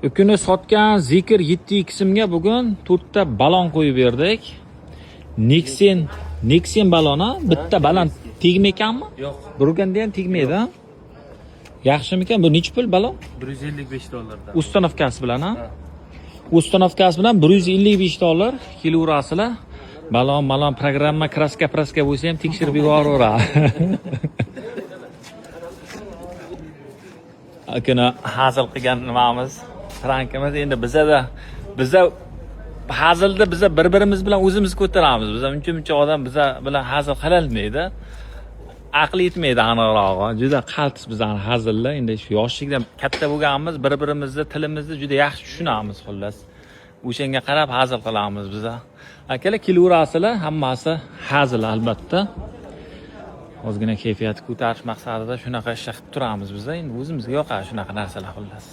Kuni sotgan Zikr 7 qismga bugun 4 ta balon qo'yib berdik. Nexen baloni, bitta balon tegmaykanmi? Yo'q. Burganda ham tegmaydi. Yaxshimikan? Bu necha pul balon? $155. Ustanovkasi bilan, ha? Ustanovkasi bilan $155 kilovrasilar. Balon programma kraska bo'lsa ham tekshirib yuboraveradi. Akana hazil qilgan nimamiz, frankimiz endi biza hazilda biza bir-birimiz bilan o'zimiz ko'taramiz. Biza uncha odam biza bilan hazil qilolmaydi. Aqli yetmaydi aniqrog'i. Juda qaltis bizani hazillar. Endi shu yoshlikdan katta bo'lganmiz, bir-birimizni tilimizni juda yaxshi tushunamiz xullas. O'shanga qarab hazil qilamiz biza. Akalar kilovrasilar hammasi hazil albatta. Ozgina kayfiyat ko'tarish maqsadida shunaqa ish qilib turamiz biz. Endi o'zimizga yoqadi shunaqa narsalar xullas.